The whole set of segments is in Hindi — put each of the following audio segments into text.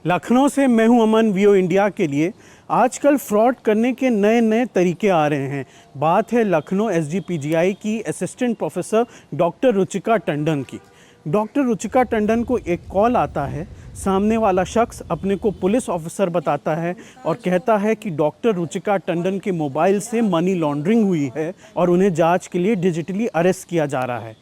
लखनऊ से मैं हूं अमन, वीओ इंडिया के लिए। आजकल फ्रॉड करने के नए नए तरीके आ रहे हैं। बात है लखनऊ एसजीपीजीआई की assistant professor doctor Ruchika Tandon की। डॉक्टर रुचिका टंडन को एक कॉल आता है, सामने वाला शख्स अपने को पुलिस ऑफिसर बताता है और कहता है कि डॉक्टर रुचिका टंडन के मोबाइल से मनी लॉन्ड्रिंग हुई है और उन्हें जांच के लिए डिजिटली अरेस्ट किया जा रहा है।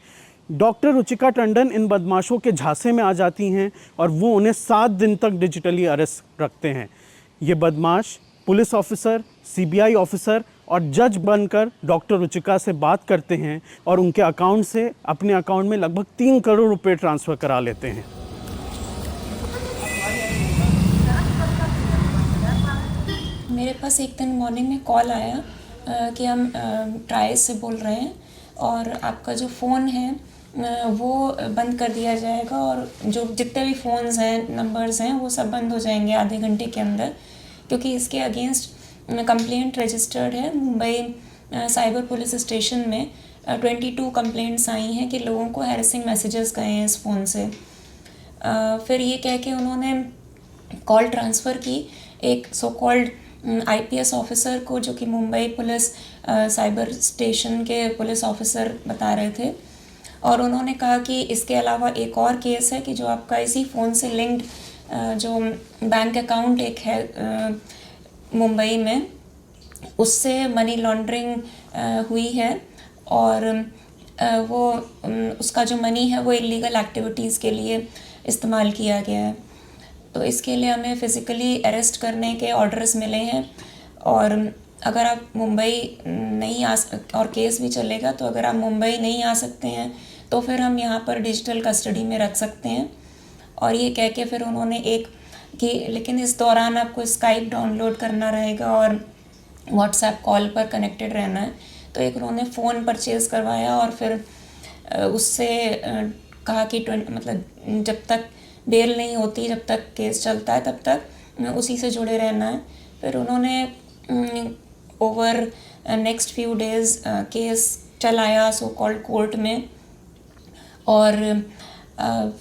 डॉक्टर रुचिका टंडन इन बदमाशों के झांसे में आ जाती हैं और वो उन्हें 7 दिन तक डिजिटली अरेस्ट रखते हैं। ये बदमाश पुलिस ऑफिसर, सीबीआई ऑफिसर और जज बनकर डॉक्टर रुचिका से बात करते हैं और उनके अकाउंट से अपने अकाउंट में लगभग 3 करोड़ रुपए ट्रांसफ़र करा लेते हैं। मेरे पास एक दिन मॉर्निंग में कॉल आया कि हम ट्राइस से बोल रहे हैं और आपका जो फ़ोन है वो बंद कर दिया जाएगा और जो जितने भी फ़ोन्स हैं, नंबर्स हैं, वो सब बंद हो जाएंगे आधे घंटे के अंदर, क्योंकि इसके अगेंस्ट कंप्लेंट रजिस्टर्ड है। मुंबई साइबर पुलिस स्टेशन में 22 कंप्लेंट्स आई हैं कि लोगों को हैरेसिंग मैसेजेस गए हैं इस फ़ोन से। फिर ये कह के उन्होंने कॉल ट्रांसफ़र की एक सो कॉल्ड आईपीएस ऑफिसर को, जो कि मुंबई पुलिस साइबर स्टेशन के पुलिस ऑफिसर बता रहे थे। और उन्होंने कहा कि इसके अलावा एक और केस है कि जो आपका इसी फ़ोन से लिंक्ड जो बैंक अकाउंट एक है मुंबई में, उससे मनी लॉन्ड्रिंग हुई है और वो उसका जो मनी है वो इलीगल एक्टिविटीज़ के लिए इस्तेमाल किया गया है। तो इसके लिए हमें फ़िज़िकली अरेस्ट करने के ऑर्डर्स मिले हैं और अगर आप मुंबई नहीं और केस भी चलेगा, तो अगर आप मुंबई नहीं आ सकते हैं तो फिर हम यहाँ पर डिजिटल कस्टडी में रख सकते हैं। और ये कह के फिर उन्होंने एक कि लेकिन इस दौरान आपको स्काइप डाउनलोड करना रहेगा और व्हाट्सएप कॉल पर कनेक्टेड रहना है। तो एक उन्होंने फ़ोन परचेज़ करवाया और फिर उससे कहा कि मतलब जब तक बेल नहीं होती, जब तक केस चलता है, तब तक उसी से जुड़े रहना है। फिर उन्होंने over next few days case चलाया सो कॉल्ड कोर्ट में और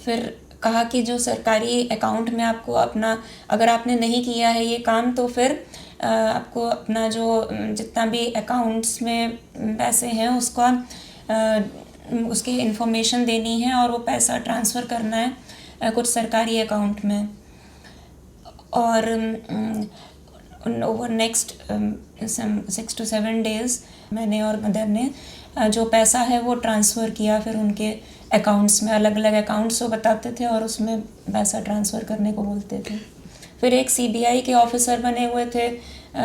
फिर कहा कि जो सरकारी अकाउंट में आपको अपना, अगर आपने नहीं किया है ये काम, तो फिर आपको अपना जो जितना भी अकाउंट्स में पैसे हैं उसका उसकी इन्फॉर्मेशन देनी है और वो पैसा ट्रांसफ़र करना है कुछ सरकारी अकाउंट में। और ओवर नेक्स्ट 6 to 7 डेज़ मैंने और मदर ने जो पैसा है वो ट्रांसफ़र किया फिर उनके अकाउंट्स में। अलग अलग अकाउंट्स वो बताते थे और उसमें पैसा ट्रांसफ़र करने को बोलते थे। फिर एक सीबीआई के ऑफिसर बने हुए थे,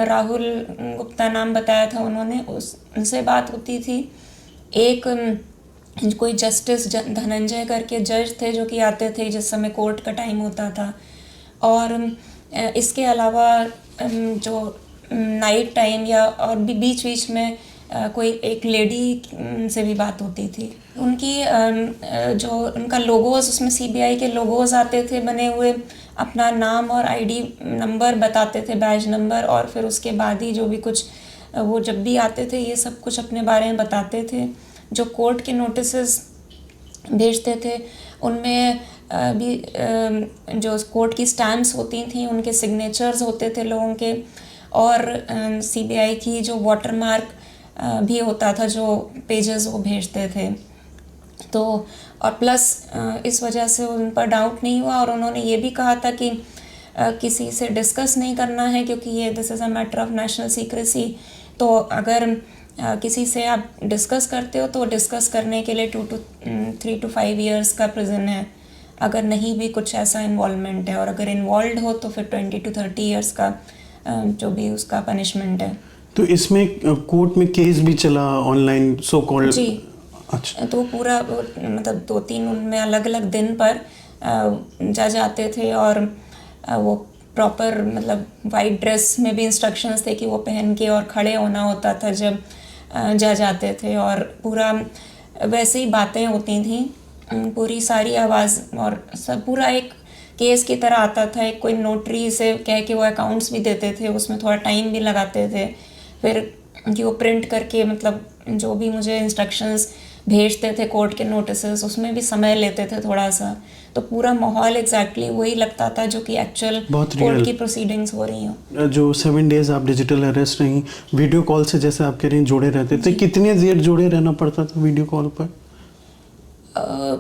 राहुल गुप्ता नाम बताया था उन्होंने, उनसे बात होती थी। एक कोई जस्टिस धनंजय करके जज थे जो कि आते थे जिस समय कोर्ट का टाइम होता था। और इसके अलावा जो नाइट टाइम या और भी बीच बीच में कोई एक लेडी से भी बात होती थी। उनकी जो उनका लोगोज, उसमें सीबीआई के लोगोज आते थे बने हुए, अपना नाम और आईडी नंबर बताते थे, बैज नंबर, और फिर उसके बाद ही जो भी कुछ वो जब भी आते थे ये सब कुछ अपने बारे में बताते थे। जो कोर्ट के नोटिसेस भेजते थे उनमें भी जो कोर्ट की स्टैम्प्स होती थी उनके सिग्नेचर्स होते थे लोगों के, और सीबीआई की जो वाटरमार्क भी होता था जो पेजेस वो भेजते थे। तो और प्लस इस वजह से उन पर डाउट नहीं हुआ और उन्होंने ये भी कहा था कि किसी से डिस्कस नहीं करना है क्योंकि ये this is a matter of national secrecy. तो अगर किसी से आप डिस्कस करते हो तो डिस्कस करने के लिए 3 to 5 years का प्रिजन है, अगर नहीं भी कुछ ऐसा इन्वॉल्वमेंट है, और अगर इन्वॉल्व हो तो फिर 20 to 30 years का जो भी उसका पनिशमेंट है। तो इसमें कोर्ट में केस भी चला ऑनलाइन सो कॉल्ड? जी। अच्छा। तो पूरा मतलब 2-3 उनमें अलग अलग दिन पर जज आते थे और वो प्रॉपर मतलब वाइट ड्रेस में भी इंस्ट्रक्शंस थे कि वो पहन के और खड़े होना होता था जब जज आते थे, और पूरा वैसे ही बातें होती थी, पूरी सारी आवाज़ और सब पूरा एक केस की तरह आता था। एक कोई नोटरी से कह के वो अकाउंट्स भी देते थे, उसमें थोड़ा टाइम भी लगाते थे, फिर कि वो प्रिंट करके मतलब जो भी मुझे इंस्ट्रक्शंस भेजते थे कोर्ट के नोटिसेस, उसमें भी समय लेते थे थोड़ा सा। तो पूरा माहौल एग्जैक्टली वही लगता था जो कि एक्चुअल बहुत कोर्ट real। की प्रोसीडिंग्स हो रही हो। जो 7 डेज आप डिजिटल अरेस्ट रही, वीडियो कॉल से जैसे आप कह रही हैं जुड़े रहते थे, कितने देर जुड़े रहना पड़ता था वीडियो कॉल पर?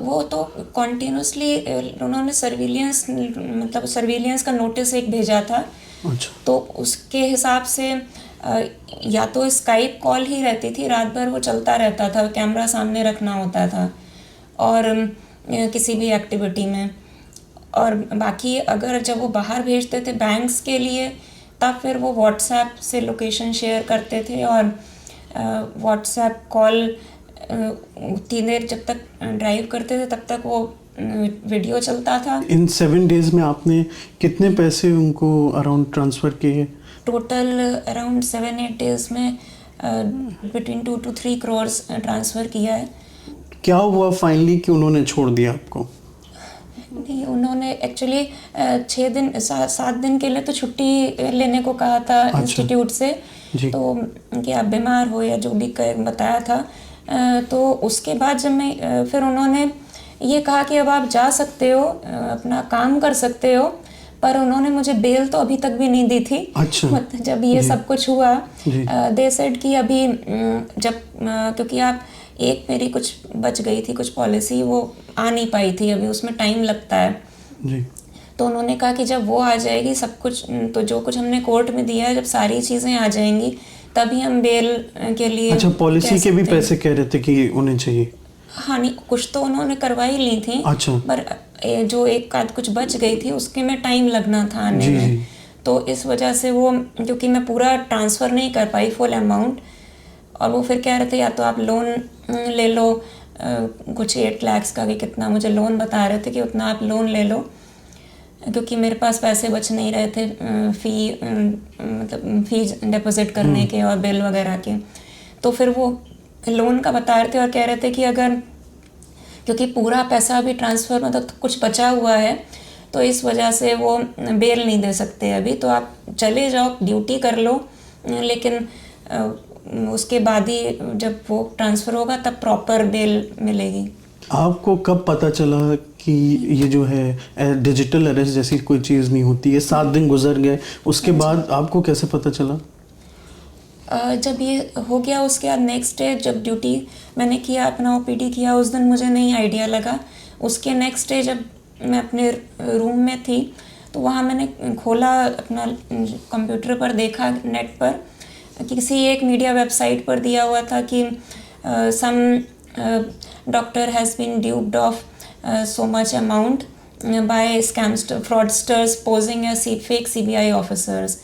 वो तो कॉन्टिन्यूसली उन्होंने सर्विलियंस मतलब सर्विलियंस का नोटिस एक भेजा था। अच्छा। तो उसके हिसाब से या तो स्काइप कॉल ही रहती थी, रात भर वो चलता रहता था, कैमरा सामने रखना होता था और किसी भी एक्टिविटी में। और बाकी अगर जब वो बाहर भेजते थे बैंक्स के लिए, तब फिर वो व्हाट्सएप से लोकेशन शेयर करते थे और व्हाट्सएप कॉल उतनी देर जब तक ड्राइव करते थे तब तक वो वीडियो चलता था। इन 7 डेज में आपने कितने पैसे उनको अराउंड ट्रांसफ़र किए? टोटल अराउंड 7-8 डेज में बिटवीन 2 to 3 करोड़ ट्रांसफ़र किया है। क्या हुआ फाइनली कि उन्होंने छोड़ दिया आपको? नहीं, उन्होंने एक्चुअली 7 दिन के लिए तो छुट्टी लेने को कहा था इंस्टीट्यूट से। तो कि आप बीमार हो या जो भी बताया था। तो उसके बाद जब मैं फिर उन्होंने ये कहा कि अब आप जा सकते हो, अपना काम कर सकते हो, पर उन्होंने मुझे बेल तो अभी तक भी नहीं दी थी। अच्छा। मतलब जब ये सब कुछ हुआ, दे सेड कि अभी जब क्योंकि आप एक मेरी कुछ बच गई थी, कुछ पॉलिसी वो आ नहीं पाई थी, अभी उसमें टाइम लगता है जी। तो उन्होंने कहा कि जब वो आ जाएगी सब कुछ, तो जो कुछ हमने कोर्ट में दिया है, जब सारी चीज़ें आ जाएंगी तभी हम बेल के लिए। अच्छा, पॉलिसी के भी पैसे कह रहे थे कि उन्हें चाहिए? हाँ, नहीं, कुछ तो उन्होंने करवाई ली थी। अच्छा। पर जो एक आध कुछ बच गई थी उसके में टाइम लगना था आने में। तो इस वजह से वो, क्योंकि मैं पूरा ट्रांसफ़र नहीं कर पाई फुल अमाउंट, और वो फिर कह रहे थे या तो आप लोन ले लो, कुछ 8 लाख का कि कितना मुझे लोन बता रहे थे कि उतना आप लोन ले लो, क्योंकि मेरे पास पैसे बच नहीं रहे थे मतलब फ़ी डिपॉजिट करने के और बिल वगैरह के। तो फिर वो लोन का बता रहे थे और कह रहे थे कि अगर, क्योंकि पूरा पैसा अभी ट्रांसफ़र मतलब कुछ बचा हुआ है, तो इस वजह से वो बेल नहीं दे सकते अभी, तो आप चले जाओ, ड्यूटी कर लो, लेकिन उसके बाद ही जब वो ट्रांसफ़र होगा तब प्रॉपर बेल मिलेगी। आपको कब पता चला कि ये जो है डिजिटल अरेस्ट जैसी कोई चीज़ नहीं होती है? 7 दिन गुजर गए, उसके बाद आपको कैसे पता चला? जब ये हो गया उसके बाद नेक्स्ट डे जब ड्यूटी मैंने किया, अपना ओपीडी किया, उस दिन मुझे नहीं आइडिया लगा। उसके नेक्स्ट डे जब मैं अपने रूम में थी तो वहाँ मैंने खोला अपना कंप्यूटर पर, देखा नेट पर किसी एक मीडिया वेबसाइट पर दिया हुआ था कि some doctor has been duped of so much amount by fraudsters posing as fake CBI officers।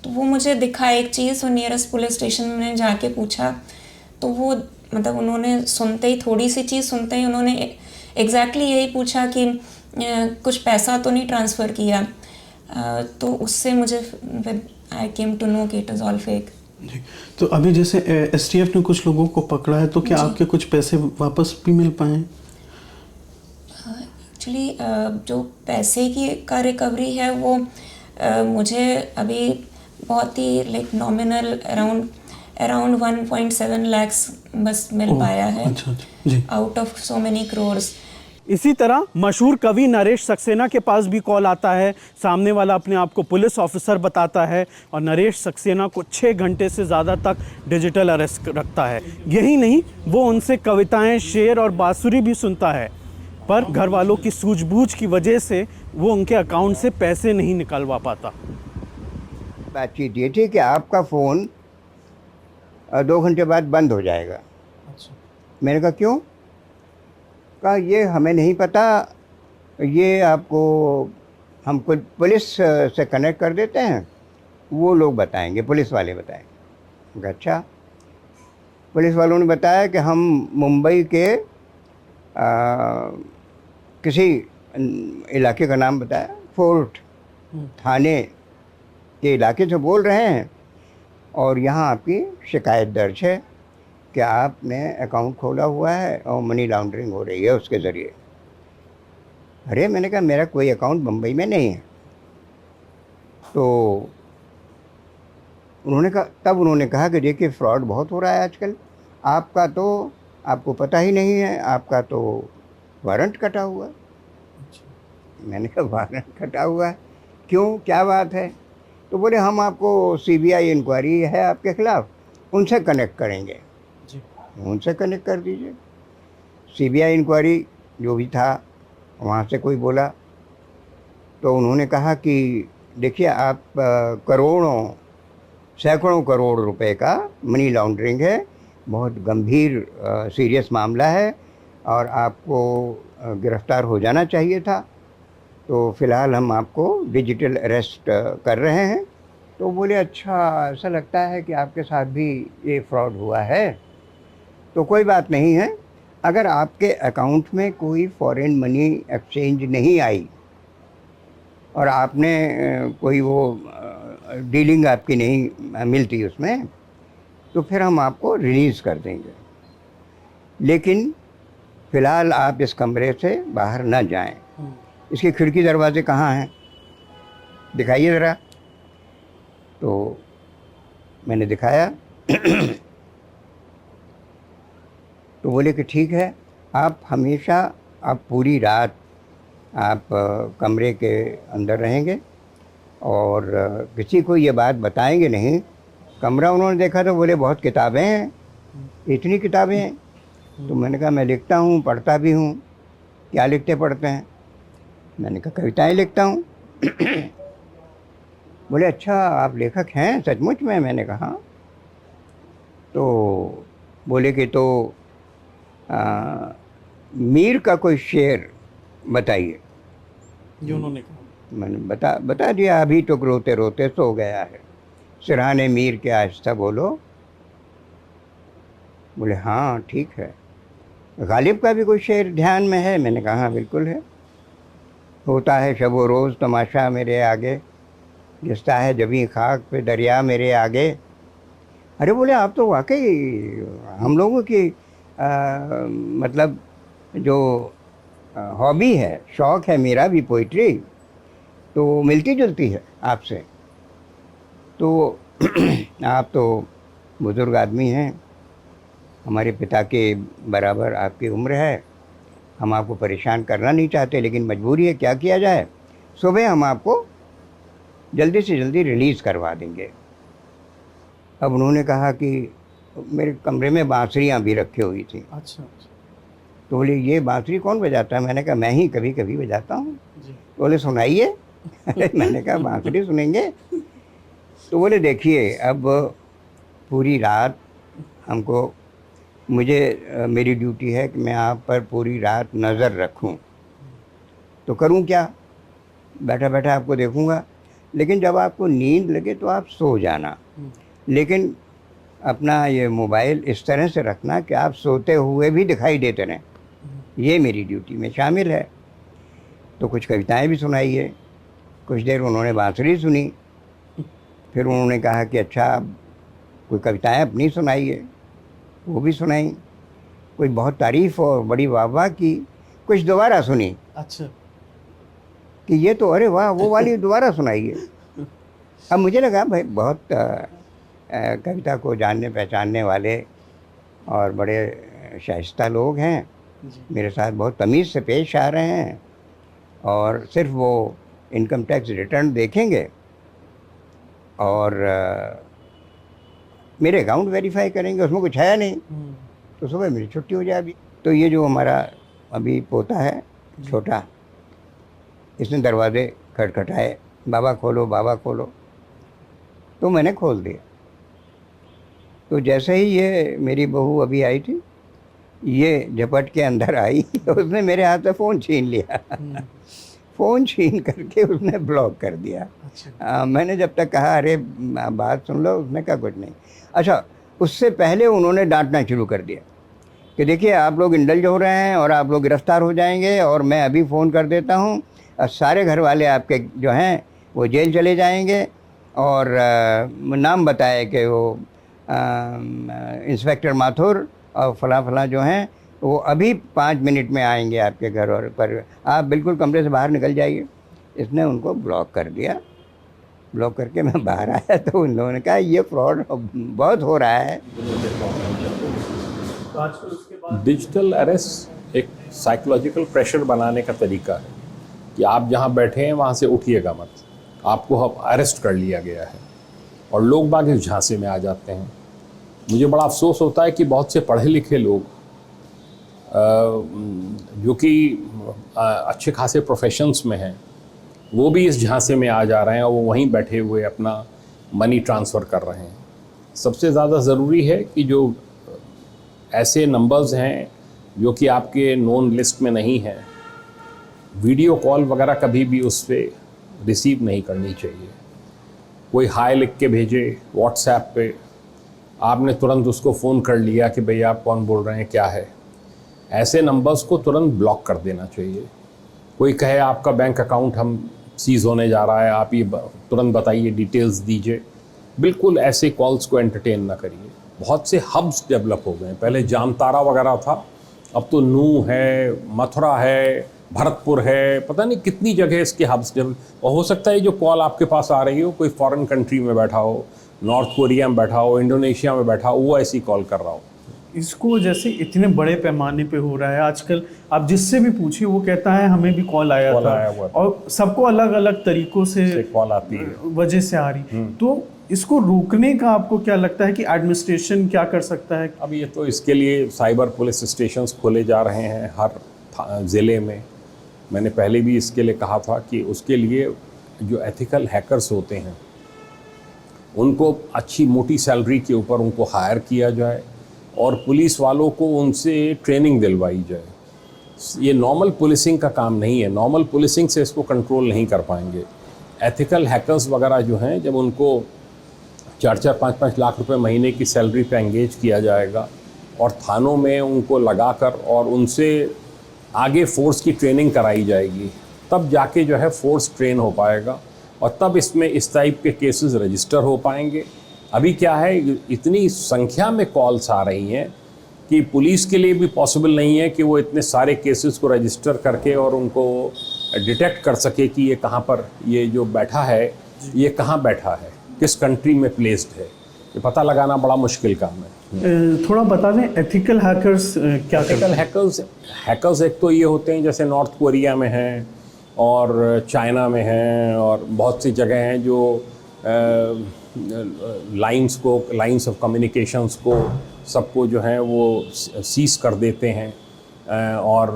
तो वो मुझे दिखा एक चीज़, वो नियरेस्ट पुलिस स्टेशन में मैंने जाके पूछा, तो वो मतलब उन्होंने सुनते ही, थोड़ी सी चीज़ सुनते ही उन्होंने एग्जैक्टली यही पूछा कि कुछ पैसा तो नहीं ट्रांसफ़र किया। तो उससे मुझे फिर आई केम टू नो कि इट इज़ ऑल फेक। तो अभी जैसे STF ने कुछ लोगों को पकड़ा है, तो क्या आपके कुछ पैसे वापस भी मिल पाए? एक्चुअली जो पैसे की का रिकवरी है वो मुझे अभी बहुत ही लाइक नॉमिनल अराउंड 1.7 lakhs बस मिल पाया है। अच्छा, जी। Out of so many crores. इसी तरह मशहूर कवि नरेश सक्सेना के पास भी कॉल आता है, सामने वाला अपने आप को पुलिस ऑफिसर बताता है और नरेश सक्सेना को 6 घंटे से ज़्यादा तक डिजिटल अरेस्ट रखता है। यही नहीं, वो उनसे कविताएं, शेर और बांसुरी भी सुनता है, पर घर वालों की सूझबूझ की वजह से वो उनके अकाउंट से पैसे नहीं निकलवा पाता। बातचीत ये थी कि आपका फ़ोन 2 घंटे बाद बंद हो जाएगा। अच्छा। मैंने कहा क्यों? कहा ये हमें नहीं पता, ये आपको हम पुलिस से कनेक्ट कर देते हैं, वो लोग बताएंगे, पुलिस वाले बताएंगे। अच्छा, पुलिस वालों ने बताया कि हम मुंबई के किसी इलाके का नाम बताया, फोर्ट थाने के इलाके से बोल रहे हैं और यहाँ आपकी शिकायत दर्ज है कि आपने अकाउंट खोला हुआ है और मनी लॉन्ड्रिंग हो रही है उसके ज़रिए। अरे मैंने कहा मेरा कोई अकाउंट मुंबई में नहीं है। तो उन्होंने कहा कि देखिए फ्रॉड बहुत हो रहा है आजकल, आपका तो आपको पता ही नहीं है, आपका तो वारंट कटा हुआ। मैंने कहा वारंट कटा हुआ है, क्यों, क्या बात है? तो बोले हम आपको सीबीआई इंक्वायरी है आपके खिलाफ, उनसे कनेक्ट करेंगे। जी। उनसे कनेक्ट कर दीजिए। सीबीआई इंक्वायरी जो भी था वहाँ से कोई बोला तो उन्होंने कहा कि देखिए आप करोड़ों सैकड़ों करोड़ रुपए का मनी लॉन्ड्रिंग है, बहुत गंभीर सीरियस मामला है और आपको गिरफ्तार हो जाना चाहिए था, तो फ़िलहाल हम आपको डिजिटल अरेस्ट कर रहे हैं। तो बोले अच्छा, ऐसा लगता है कि आपके साथ भी ये फ्रॉड हुआ है। तो कोई बात नहीं है, अगर आपके अकाउंट में कोई फॉरेन मनी एक्सचेंज नहीं आई और आपने कोई वो डीलिंग आपकी नहीं मिलती उसमें, तो फिर हम आपको रिलीज़ कर देंगे, लेकिन फ़िलहाल आप इस कमरे से बाहर न जाएं। इसके खिड़की दरवाजे कहाँ हैं, दिखाइए ज़रा। तो मैंने दिखाया तो बोले कि ठीक है, आप हमेशा, आप पूरी रात आप कमरे के अंदर रहेंगे और किसी को ये बात बताएंगे नहीं। कमरा उन्होंने देखा तो बोले बहुत किताबें हैं, इतनी किताबें हैं? तो मैंने कहा मैं लिखता हूँ, पढ़ता भी हूँ। क्या लिखते पढ़ते हैं? मैंने कहा कविताएं लिखता हूँ। बोले अच्छा, आप लेखक हैं सचमुच में? मैंने कहा हाँ। तो बोले कि तो मीर का कोई शेर बताइए। जो उन्होंने कहा। मैंने बता दिया, अभी तो रोते रोते सो गया है, सिरहाने मीर के आहिस्ता बोलो। बोले हाँ ठीक है। गालिब का भी कोई शेर ध्यान में है? मैंने कहा हाँ बिल्कुल है। होता है शबो रोज़ तमाशा मेरे आगे, घिसता है जबी खाक पे दरिया मेरे आगे। अरे बोले आप तो वाकई हम लोगों की मतलब जो हॉबी है, शौक़ है मेरा भी पोइट्री, तो मिलती जुलती है आपसे। तो आप तो बुज़ुर्ग आदमी हैं, हमारे पिता के बराबर आपकी उम्र है, हम आपको परेशान करना नहीं चाहते, लेकिन मजबूरी है, क्या किया जाए। सुबह हम आपको जल्दी से जल्दी रिलीज़ करवा देंगे। अब उन्होंने कहा कि मेरे कमरे में बांसुरियाँ भी रखी हुई थी। अच्छा। तो बोले ये बांसुरी कौन बजाता है? मैंने कहा मैं ही कभी कभी बजाता हूँ। जी। बोले सुनाइए। मैंने कहा बांसुरी सुनेंगे? तो बोले देखिए, अब पूरी रात हमको, मुझे मेरी ड्यूटी है कि मैं आप पर पूरी रात नज़र रखूं, तो करूं क्या? बैठा बैठा आपको देखूंगा, लेकिन जब आपको नींद लगे तो आप सो जाना, लेकिन अपना ये मोबाइल इस तरह से रखना कि आप सोते हुए भी दिखाई देते रहें। ये मेरी ड्यूटी में शामिल है। तो कुछ कविताएं भी सुनाइए। कुछ देर उन्होंने बांसुरी सुनी, फिर उन्होंने कहा कि अच्छा कोई कविताएं अपनी सुनाइए। वो भी सुनाई, कोई बहुत तारीफ़ और बड़ी वाह की। कुछ दोबारा सुनी। अच्छा। कि ये तो अरे वाह, वो वाली दोबारा सुनाइए। अब मुझे लगा भाई बहुत कविता को जानने पहचानने वाले और बड़े शाइस्ता लोग हैं, मेरे साथ बहुत तमीज़ से पेश आ रहे हैं और सिर्फ वो इनकम टैक्स रिटर्न देखेंगे और मेरे अकाउंट वेरीफाई करेंगे, उसमें कुछ है नहीं, तो सुबह मेरी छुट्टी हो जाएगी। तो ये जो हमारा अभी पोता है छोटा, इसने दरवाजे खटखटाए, बाबा खोलो बाबा खोलो, तो मैंने खोल दिया। तो जैसे ही ये मेरी बहू अभी आई थी, ये झपट के अंदर आई, उसने मेरे हाथ से फ़ोन छीन लिया। फ़ोन छीन करके उसने ब्लॉक कर दिया। अच्छा। मैंने जब तक कहा अरे बात सुन लो, उसने कहा कुछ नहीं। अच्छा, उससे पहले उन्होंने डांटना शुरू कर दिया कि देखिए आप लोग इंडल्ज हो रहे हैं और आप लोग गिरफ़्तार हो जाएंगे और मैं अभी फ़ोन कर देता हूँ और सारे घर वाले आपके जो हैं वो जेल चले जाएंगे। और नाम बताए कि वो इंस्पेक्टर माथुर और फला जो हैं वो अभी 5 मिनट में आएंगे आपके घर, और पर आप बिल्कुल कमरे से बाहर निकल जाइए। इसने उनको ब्लॉक कर दिया। ब्लॉक करके मैं बाहर आया तो उन लोगों ने कहा ये फ्रॉड बहुत हो रहा है। डिजिटल अरेस्ट एक साइकोलॉजिकल प्रेशर बनाने का तरीका है कि आप जहाँ बैठे हैं वहाँ से उठिएगा मत, आपको अब अरेस्ट कर लिया गया है। और लोग बाग इस झांसे में आ जाते हैं। मुझे बड़ा अफसोस होता है कि बहुत से पढ़े लिखे लोग जो कि अच्छे खासे प्रोफेशंस में हैं, वो भी इस झांसे में आ जा रहे हैं और वो वहीं बैठे हुए अपना मनी ट्रांसफ़र कर रहे हैं। सबसे ज़्यादा ज़रूरी है कि जो ऐसे नंबर्स हैं जो कि आपके नोन लिस्ट में नहीं हैं, वीडियो कॉल वगैरह कभी भी उस पर रिसीव नहीं करनी चाहिए। कोई हाय लिख के भेजे व्हाट्सएप पे, आपने तुरंत उसको फ़ोन कर लिया कि भैया आप कौन बोल रहे हैं, क्या है। ऐसे नंबर्स को तुरंत ब्लॉक कर देना चाहिए। कोई कहे आपका बैंक अकाउंट हम सीज़ होने जा रहा है, आप ये तुरंत बताइए, डिटेल्स दीजिए, बिल्कुल ऐसे कॉल्स को एंटरटेन ना करिए। बहुत से हब्स डेवलप हो गए हैं, पहले जामतारा वगैरह था, अब तो नूह है, मथुरा है, भरतपुर है, पता नहीं कितनी जगह इसके हब्स डेवलप। और हो सकता है जो कॉल आपके पास आ रही हो कोई फॉरेन कंट्री में बैठा हो, नॉर्थ कोरिया में बैठा हो, इंडोनेशिया में बैठा हो, वो ऐसी कॉल कर रहा हो। इसको जैसे इतने बड़े पैमाने पे हो रहा है आजकल, आप जिससे भी पूछिए वो कहता है हमें भी कॉल आया कॉल था, आया हुआ था। और सबको अलग अलग तरीकों से कॉल आती है, वजह से आ रही। तो इसको रोकने का आपको क्या लगता है कि एडमिनिस्ट्रेशन क्या कर सकता है? अब ये तो इसके लिए साइबर पुलिस स्टेशंस खोले जा रहे हैं हर ज़िले में। मैंने पहले भी इसके लिए कहा था कि उसके लिए जो एथिकल हैकर्स होते हैं उनको अच्छी मोटी सैलरी के ऊपर उनको हायर किया जाए और पुलिस वालों को उनसे ट्रेनिंग दिलवाई जाए। ये नॉर्मल पुलिसिंग का काम नहीं है, नॉर्मल पुलिसिंग से इसको कंट्रोल नहीं कर पाएंगे। एथिकल हैकर्स वगैरह जो हैं, जब उनको 4-4, 5-5 लाख रुपए महीने की सैलरी पे एंगेज किया जाएगा और थानों में उनको लगाकर और उनसे आगे फोर्स की ट्रेनिंग कराई जाएगी, तब जाके जो है फोर्स ट्रेन हो पाएगा और तब इसमें इस टाइप के केसेस रजिस्टर हो पाएंगे। अभी क्या है, इतनी संख्या में कॉल्स आ रही हैं कि पुलिस के लिए भी पॉसिबल नहीं है कि वो इतने सारे केसेस को रजिस्टर करके और उनको डिटेक्ट कर सके कि ये कहाँ पर, ये जो बैठा है ये कहाँ बैठा है, किस कंट्री में प्लेस्ड है। ये पता लगाना बड़ा मुश्किल काम है। थोड़ा बता दें एथिकल हैकर्स क्या करते एथिकल हैं? हैकर्स एक तो ये होते हैं जैसे नॉर्थ कोरिया में हैं और चाइना में हैं और बहुत सी जगह हैं जो लाइंस ऑफ कम्युनिकेशंस को सबको जो है वो सीज कर देते हैं और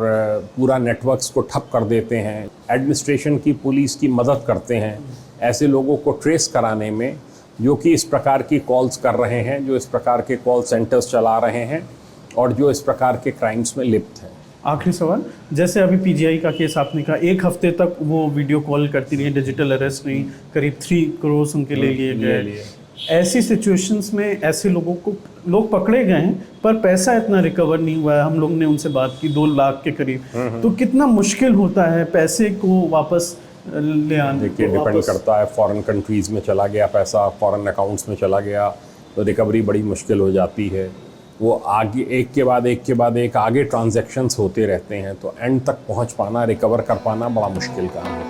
पूरा नेटवर्क्स को ठप कर देते हैं। एडमिनिस्ट्रेशन की, पुलिस की मदद करते हैं ऐसे लोगों को ट्रेस कराने में जो कि इस प्रकार की कॉल्स कर रहे हैं, जो इस प्रकार के कॉल सेंटर्स चला रहे हैं और जो इस प्रकार के क्राइम्स में लिप्त हैं। आखिरी सवाल, जैसे अभी पीजीआई का केस आपने कहा, 1 हफ्ते तक वो वीडियो कॉल करती रही, डिजिटल अरेस्ट नहीं, करीब 3 करोड़ उनके ले लिए गए। ऐसी सिचुएशंस में ऐसे लोगों को, लोग पकड़े गए हैं पर पैसा इतना रिकवर नहीं हुआ है। हम लोग ने उनसे बात की 2 लाख के करीब, तो कितना मुश्किल होता है पैसे को वापस ले आने? देखिए, डिपेंड करता है, फॉरेन कंट्रीज़ में चला गया पैसा, फॉरेन अकाउंट्स में चला गया तो रिकवरी बड़ी मुश्किल हो जाती है। वो आगे एक के बाद एक आगे ट्रांजैक्शंस होते रहते हैं, तो एंड तक पहुंच पाना, रिकवर कर पाना बड़ा मुश्किल काम है।